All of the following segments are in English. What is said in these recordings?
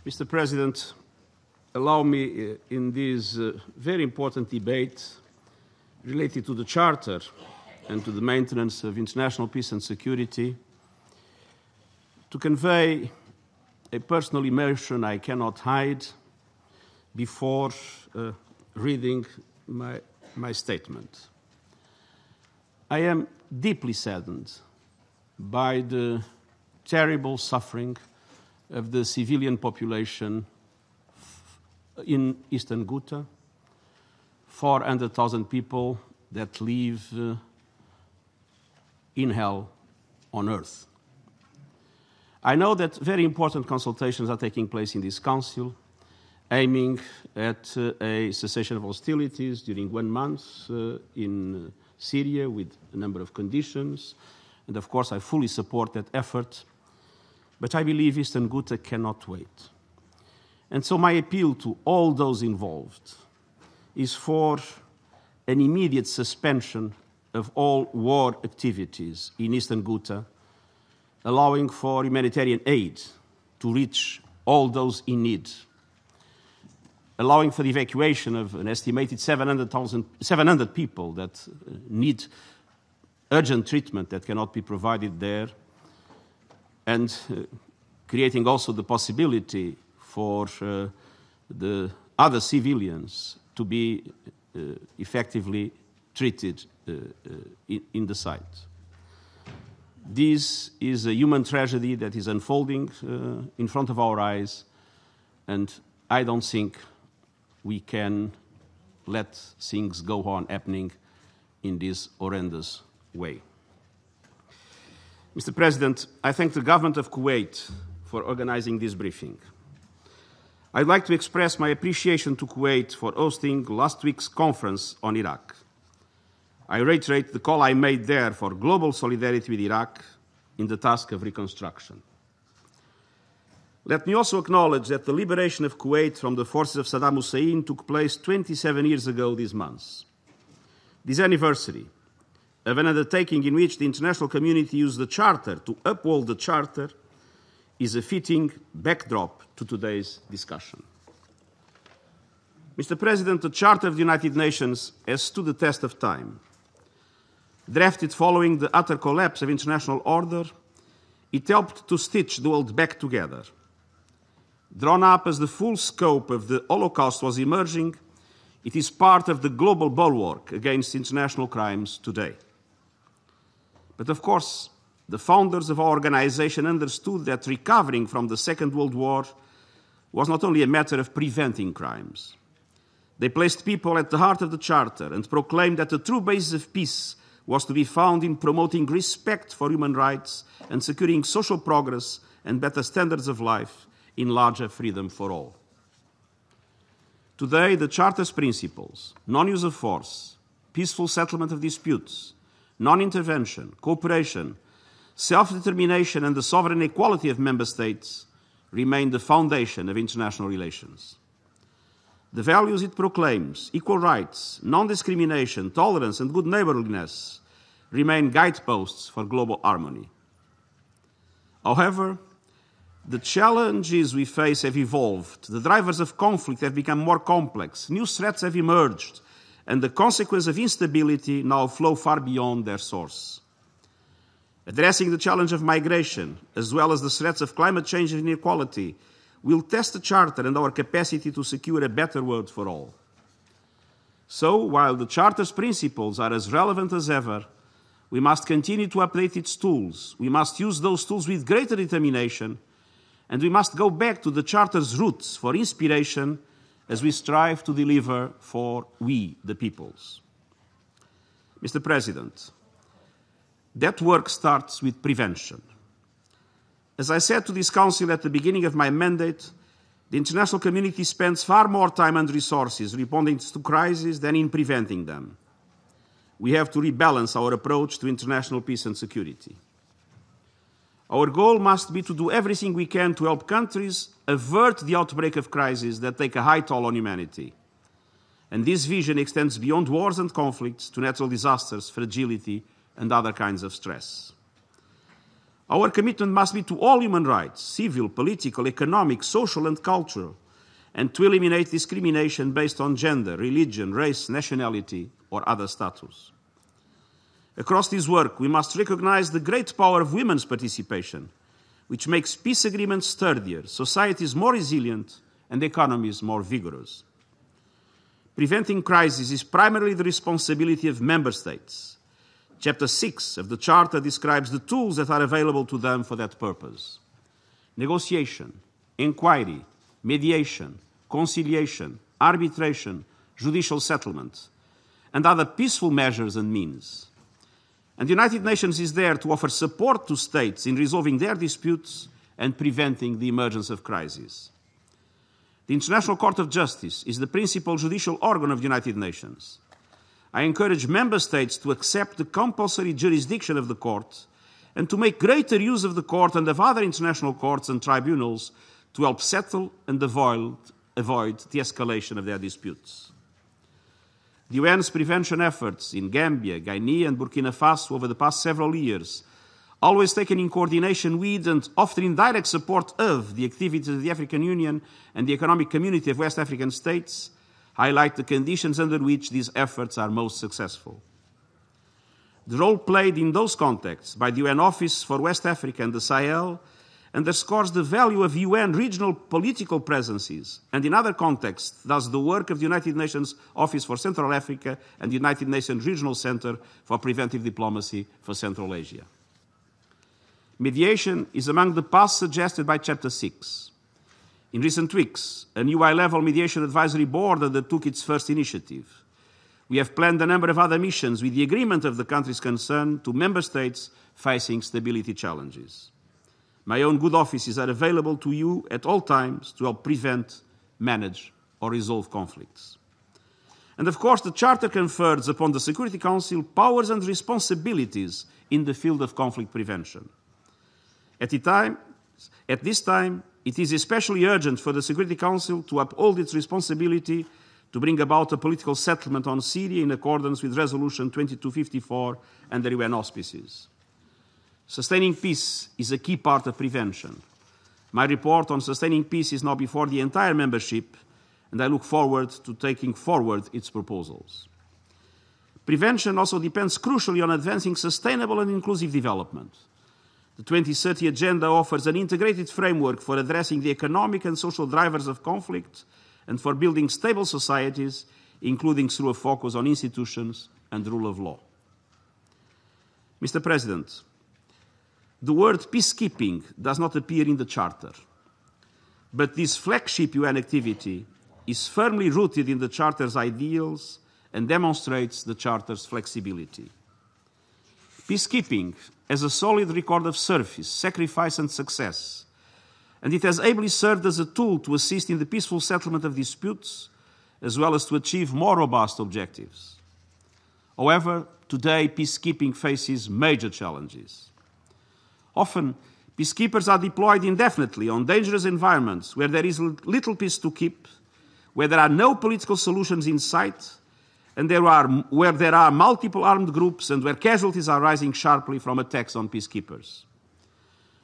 Mr. President, allow me in this very important debate related to the Charter and to the maintenance of international peace and security to convey a personal emotion I cannot hide before reading my statement. I am deeply saddened by the terrible suffering of the civilian population in Eastern Ghouta, 400,000 people that live in hell on earth. I know that very important consultations are taking place in this Council, aiming at a cessation of hostilities during 1 month in Syria with a number of conditions. And of course, I fully support that effort. But I believe Eastern Ghouta cannot wait. And so my appeal to all those involved is for an immediate suspension of all war activities in Eastern Ghouta, allowing for humanitarian aid to reach all those in need, allowing for the evacuation of an estimated 700 people that need urgent treatment that cannot be provided there, and creating also the possibility for the other civilians to be effectively treated in the site. This is a human tragedy that is unfolding in front of our eyes, and I don't think we can let things go on happening in this horrendous way. Mr. President, I thank the government of Kuwait for organizing this briefing. I'd like to express my appreciation to Kuwait for hosting last week's conference on Iraq. I reiterate the call I made there for global solidarity with Iraq in the task of reconstruction. Let me also acknowledge that the liberation of Kuwait from the forces of Saddam Hussein took place 27 years ago this month. This anniversary of an undertaking in which the international community used the Charter to uphold the Charter is a fitting backdrop to today's discussion. Mr. President, the Charter of the United Nations has stood the test of time. Drafted following the utter collapse of international order, it helped to stitch the world back together. Drawn up as the full scope of the Holocaust was emerging, it is part of the global bulwark against international crimes today. But of course, the founders of our organization understood that recovering from the Second World War was not only a matter of preventing crimes. They placed people at the heart of the Charter and proclaimed that the true basis of peace was to be found in promoting respect for human rights and securing social progress and better standards of life in larger freedom for all. Today, the Charter's principles, non-use of force, peaceful settlement of disputes, non-intervention, cooperation, self-determination and the sovereign equality of member states remain the foundation of international relations. The values it proclaims, equal rights, non-discrimination, tolerance and good neighborliness, remain guideposts for global harmony. However, the challenges we face have evolved, the drivers of conflict have become more complex, new threats have emerged, and the consequences of instability now flow far beyond their source. Addressing the challenge of migration, as well as the threats of climate change and inequality, will test the Charter and our capacity to secure a better world for all. So, while the Charter's principles are as relevant as ever, we must continue to update its tools. We must use those tools with greater determination, and we must go back to the Charter's roots for inspiration as we strive to deliver for we, the peoples. Mr. President, that work starts with prevention. As I said to this Council at the beginning of my mandate, the international community spends far more time and resources responding to crises than in preventing them. We have to rebalance our approach to international peace and security. Our goal must be to do everything we can to help countries avert the outbreak of crises that take a high toll on humanity. And this vision extends beyond wars and conflicts to natural disasters, fragility, and other kinds of stress. Our commitment must be to all human rights, civil, political, economic, social and cultural, and to eliminate discrimination based on gender, religion, race, nationality, or other status. Across this work, we must recognize the great power of women's participation, which makes peace agreements sturdier, societies more resilient, and economies more vigorous. Preventing crises is primarily the responsibility of member states. Chapter 6 of the Charter describes the tools that are available to them for that purpose: negotiation, inquiry, mediation, conciliation, arbitration, judicial settlement, and other peaceful measures and means. And the United Nations is there to offer support to states in resolving their disputes and preventing the emergence of crises. The International Court of Justice is the principal judicial organ of the United Nations. I encourage member states to accept the compulsory jurisdiction of the court and to make greater use of the court and of other international courts and tribunals to help settle and avoid the escalation of their disputes. The UN's prevention efforts in Gambia, Guinea and Burkina Faso over the past several years, always taken in coordination with and often in direct support of the activities of the African Union and the Economic Community of West African States, highlight the conditions under which these efforts are most successful. The role played in those contexts by the UN Office for West Africa and the Sahel underscores the value of UN regional political presences, and in other contexts, thus the work of the United Nations Office for Central Africa and the United Nations Regional Center for Preventive Diplomacy for Central Asia. Mediation is among the paths suggested by Chapter 6. In recent weeks, a new high-level mediation advisory board undertook its first initiative. We have planned a number of other missions with the agreement of the countries concerned to member states facing stability challenges. My own good offices are available to you at all times to help prevent, manage, or resolve conflicts. And of course, the Charter confers upon the Security Council powers and responsibilities in the field of conflict prevention. At this time, it is especially urgent for the Security Council to uphold its responsibility to bring about a political settlement on Syria in accordance with Resolution 2254 under UN auspices. Sustaining peace is a key part of prevention. My report on sustaining peace is now before the entire membership, and I look forward to taking forward its proposals. Prevention also depends crucially on advancing sustainable and inclusive development. The 2030 Agenda offers an integrated framework for addressing the economic and social drivers of conflict and for building stable societies, including through a focus on institutions and the rule of law. Mr. President, the word peacekeeping does not appear in the Charter, but this flagship UN activity is firmly rooted in the Charter's ideals and demonstrates the Charter's flexibility. Peacekeeping has a solid record of service, sacrifice and success, and it has ably served as a tool to assist in the peaceful settlement of disputes, as well as to achieve more robust objectives. However, today peacekeeping faces major challenges. Often, peacekeepers are deployed indefinitely on dangerous environments where there is little peace to keep, where there are no political solutions in sight, and where there are multiple armed groups and where casualties are rising sharply from attacks on peacekeepers.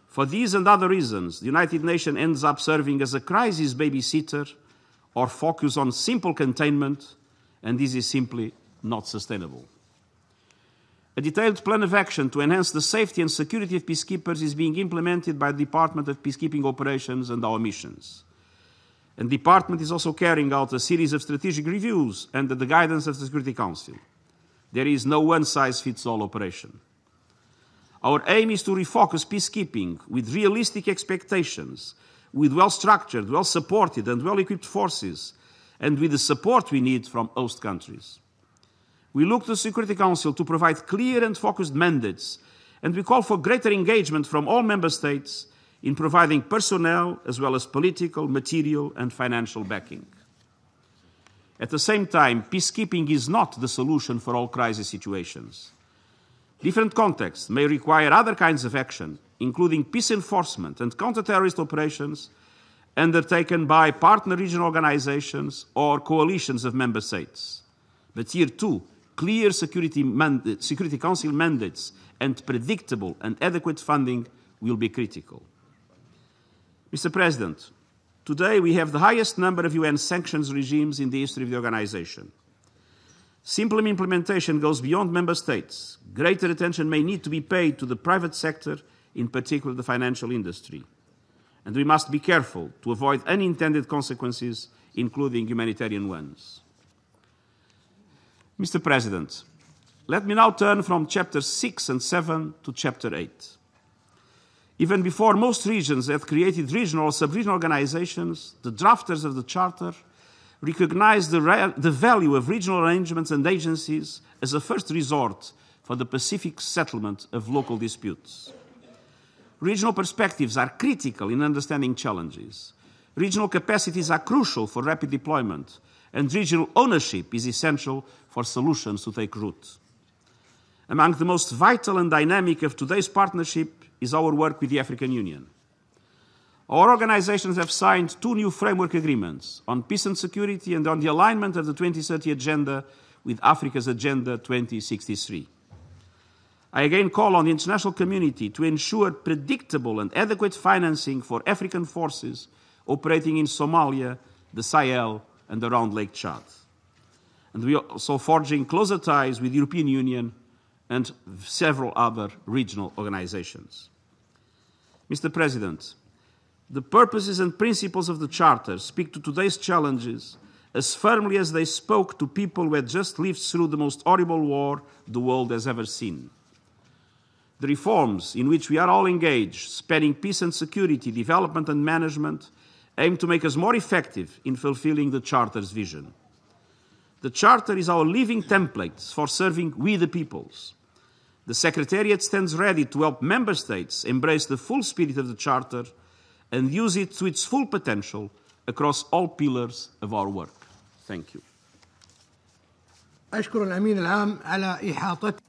For these and other reasons, the United Nations ends up serving as a crisis babysitter or focus on simple containment, and this is simply not sustainable. A detailed plan of action to enhance the safety and security of peacekeepers is being implemented by the Department of Peacekeeping Operations and our missions. And the Department is also carrying out a series of strategic reviews under the guidance of the Security Council. There is no one-size-fits-all operation. Our aim is to refocus peacekeeping with realistic expectations, with well-structured, well-supported and well-equipped forces, and with the support we need from host countries. We look to the Security Council to provide clear and focused mandates, and we call for greater engagement from all member states in providing personnel as well as political, material and financial backing. At the same time, peacekeeping is not the solution for all crisis situations. Different contexts may require other kinds of action, including peace enforcement and counter-terrorist operations undertaken by partner regional organizations or coalitions of member states. But here too, clear Security Council mandates and predictable and adequate funding will be critical. Mr. President, today we have the highest number of UN sanctions regimes in the history of the organization. Simple implementation goes beyond member states. Greater attention may need to be paid to the private sector, in particular the financial industry. And we must be careful to avoid unintended consequences, including humanitarian ones. Mr. President, let me now turn from Chapters 6 and 7 to Chapter 8. Even before most regions had created regional or sub-regional organizations, the drafters of the Charter recognized the value of regional arrangements and agencies as a first resort for the pacific settlement of local disputes. Regional perspectives are critical in understanding challenges. Regional capacities are crucial for rapid deployment, and regional ownership is essential for solutions to take root. Among the most vital and dynamic of today's partnership is our work with the African Union. Our organizations have signed 2 new framework agreements on peace and security and on the alignment of the 2030 Agenda with Africa's Agenda 2063. I again call on the international community to ensure predictable and adequate financing for African forces operating in Somalia, the Sahel, and around Lake Chad. And we are also forging closer ties with the European Union and several other regional organizations. Mr. President, the purposes and principles of the Charter speak to today's challenges as firmly as they spoke to people who had just lived through the most horrible war the world has ever seen. The reforms in which we are all engaged, spanning peace and security, development and management, aim to make us more effective in fulfilling the Charter's vision. The Charter is our living template for serving we the peoples. The Secretariat stands ready to help Member States embrace the full spirit of the Charter and use it to its full potential across all pillars of our work. Thank you. أشكر الأمين العام على إحاطته